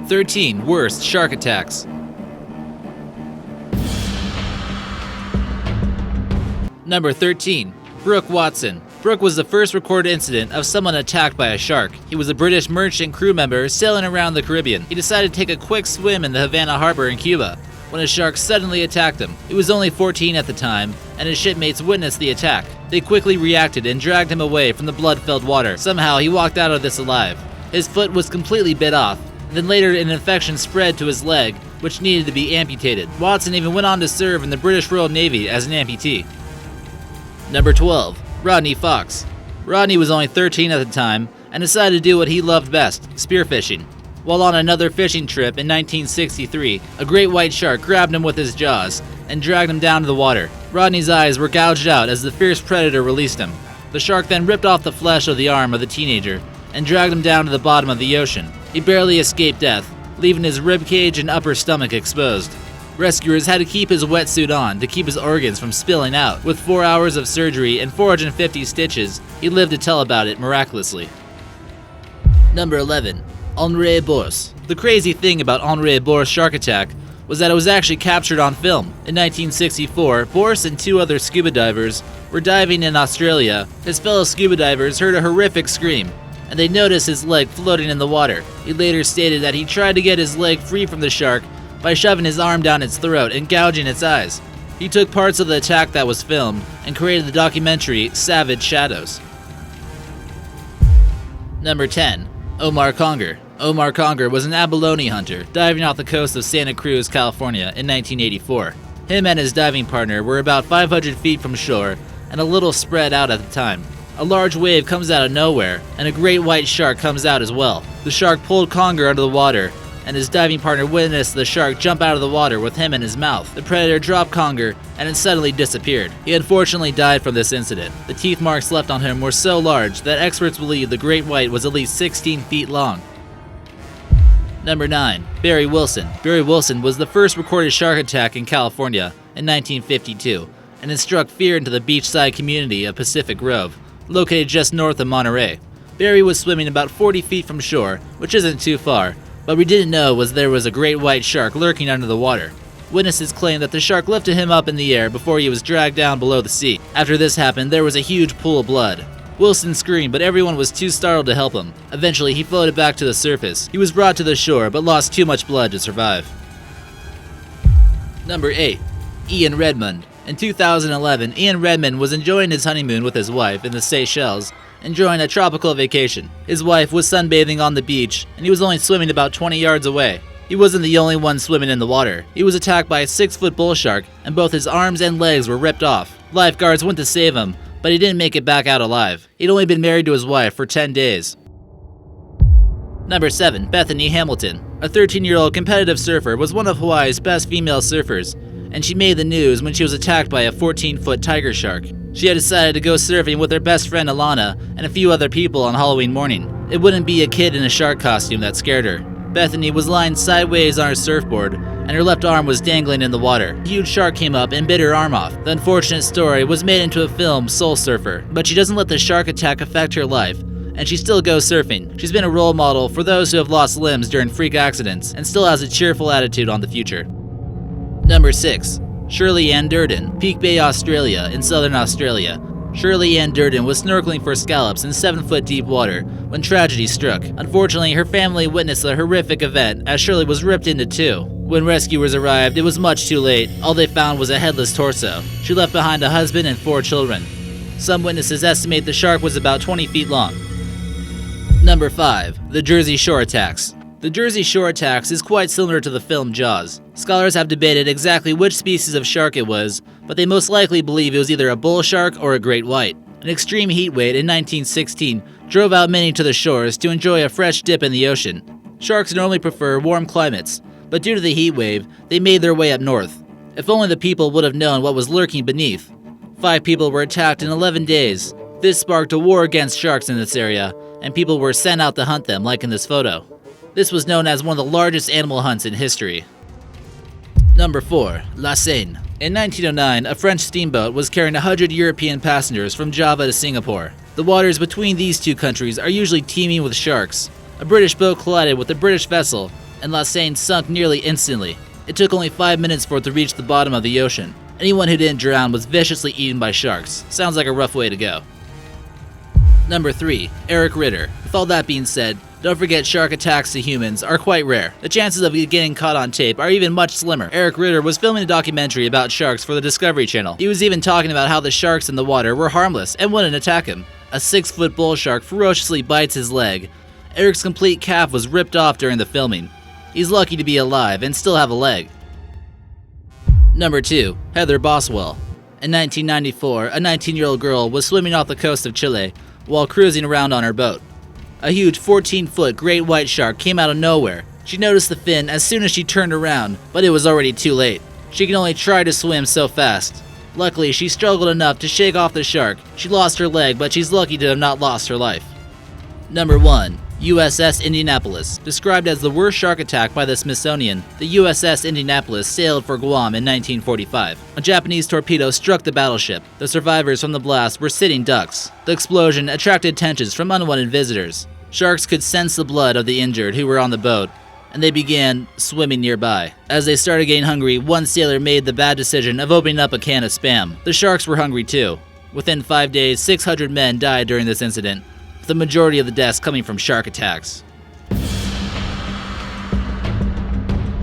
13 Worst Shark Attacks. Number 13. Brooke Watson. Brooke was the first recorded incident of someone attacked by a shark. He was a British merchant crew member sailing around the Caribbean. He decided to take a quick swim in the Havana harbor in Cuba when a shark suddenly attacked him. He was only 14 at the time, and his shipmates witnessed the attack. They quickly reacted and dragged him away from the blood-filled water. Somehow, he walked out of this alive. His foot was completely bit off. Then later, an infection spread to his leg, which needed to be amputated. Watson even went on to serve in the British Royal Navy as an amputee. Number 12. Rodney Fox. Rodney was only 13 at the time and decided to do what he loved best, spearfishing. While on another fishing trip in 1963, a great white shark grabbed him with his jaws and dragged him down to the water. Rodney's eyes were gouged out as the fierce predator released him. The shark then ripped off the flesh of the arm of the teenager and dragged him down to the bottom of the ocean. He barely escaped death, leaving his ribcage and upper stomach exposed. Rescuers had to keep his wetsuit on to keep his organs from spilling out. With 4 hours of surgery and 450 stitches, he lived to tell about it miraculously. Number 11. Henri Bourse. The crazy thing about Henri Bourse's shark attack was that it was actually captured on film. In 1964, Bourse and 2 other scuba divers were diving in Australia. His fellow scuba divers heard a horrific scream, and they noticed his leg floating in the water. He later stated that he tried to get his leg free from the shark by shoving his arm down its throat and gouging its eyes. He took parts of the attack that was filmed and created the documentary Savage Shadows. Number 10. Omar Conger. Omar Conger was an abalone hunter diving off the coast of Santa Cruz, California in 1984. Him and his diving partner were about 500 feet from shore and a little spread out at the time. A large wave comes out of nowhere and a great white shark comes out as well. The shark pulled Conger under the water, and his diving partner witnessed the shark jump out of the water with him in his mouth. The predator dropped Conger and it suddenly disappeared. He unfortunately died from this incident. The teeth marks left on him were so large that experts believe the great white was at least 16 feet long. Number 9. Barry Wilson. Barry Wilson was the first recorded shark attack in California in 1952, and it struck fear into the beachside community of Pacific Grove, located just north of Monterey. Barry was swimming about 40 feet from shore, which isn't too far, but we didn't know there was a great white shark lurking under the water. Witnesses claimed that the shark lifted him up in the air before he was dragged down below the sea. After this happened, there was a huge pool of blood. Wilson screamed, but everyone was too startled to help him. Eventually, he floated back to the surface. He was brought to the shore, but lost too much blood to survive. Number 8. Ian Redmond. In 2011, Ian Redmond was enjoying his honeymoon with his wife in the Seychelles, enjoying a tropical vacation. His wife was sunbathing on the beach, and he was only swimming about 20 yards away. He wasn't the only one swimming in the water. He was attacked by a 6-foot bull shark, and both his arms and legs were ripped off. Lifeguards went to save him, but he didn't make it back out alive. He'd only been married to his wife for 10 days. Number 7. Bethany Hamilton. A 13-year-old competitive surfer was one of Hawaii's best female surfers, and she made the news when she was attacked by a 14-foot tiger shark. She had decided to go surfing with her best friend Alana and a few other people on Halloween morning. It wouldn't be a kid in a shark costume that scared her. Bethany was lying sideways on her surfboard, and her left arm was dangling in the water. A huge shark came up and bit her arm off. The unfortunate story was made into a film, Soul Surfer, but she doesn't let the shark attack affect her life, and she still goes surfing. She's been a role model for those who have lost limbs during freak accidents, and still has a cheerful attitude on the future. Number 6. Shirley Ann Durden. Peak Bay, Australia, in southern Australia. Shirley Ann Durden was snorkeling for scallops in 7-foot deep water when tragedy struck. Unfortunately, her family witnessed the horrific event as Shirley was ripped into 2. When rescuers arrived, it was much too late. All they found was a headless torso. She left behind a husband and 4 children. Some witnesses estimate the shark was about 20 feet long. Number 5. The Jersey Shore Attacks. The Jersey Shore Attacks is quite similar to the film Jaws. Scholars have debated exactly which species of shark it was, but they most likely believe it was either a bull shark or a great white. An extreme heat wave in 1916 drove out many to the shores to enjoy a fresh dip in the ocean. Sharks normally prefer warm climates, but due to the heat wave, they made their way up north. If only the people would have known what was lurking beneath. 5 people were attacked in 11 days. This sparked a war against sharks in this area, and people were sent out to hunt them, like in this photo. This was known as one of the largest animal hunts in history. Number 4. La Seine. In 1909, a French steamboat was carrying 100 European passengers from Java to Singapore. The waters between these 2 countries are usually teeming with sharks. A British boat collided with a British vessel, and La Seine sunk nearly instantly. It took only 5 minutes for it to reach the bottom of the ocean. Anyone who didn't drown was viciously eaten by sharks. Sounds like a rough way to go. Number 3. Eric Ritter. With all that being said, don't forget shark attacks to humans are quite rare. The chances of it getting caught on tape are even much slimmer. Eric Ritter was filming a documentary about sharks for the Discovery Channel. He was even talking about how the sharks in the water were harmless and wouldn't attack him. A 6-foot bull shark ferociously bites his leg. Eric's complete calf was ripped off during the filming. He's lucky to be alive and still have a leg. Number 2. Heather Boswell. In 1994, a 19-year-old girl was swimming off the coast of Chile while cruising around on her boat. A huge 14-foot great white shark came out of nowhere. She noticed the fin as soon as she turned around, but it was already too late. She could only try to swim so fast. Luckily, she struggled enough to shake off the shark. She lost her leg, but she's lucky to have not lost her life. Number 1. USS Indianapolis. Described as the worst shark attack by the Smithsonian, the USS Indianapolis sailed for Guam in 1945. A Japanese torpedo struck the battleship. The survivors from the blast were sitting ducks. The explosion attracted attention from unwanted visitors. Sharks could sense the blood of the injured who were on the boat, and they began swimming nearby. As they started getting hungry, one sailor made the bad decision of opening up a can of Spam. The sharks were hungry too. Within 5 days, 600 men died during this incident, with the majority of the deaths coming from shark attacks.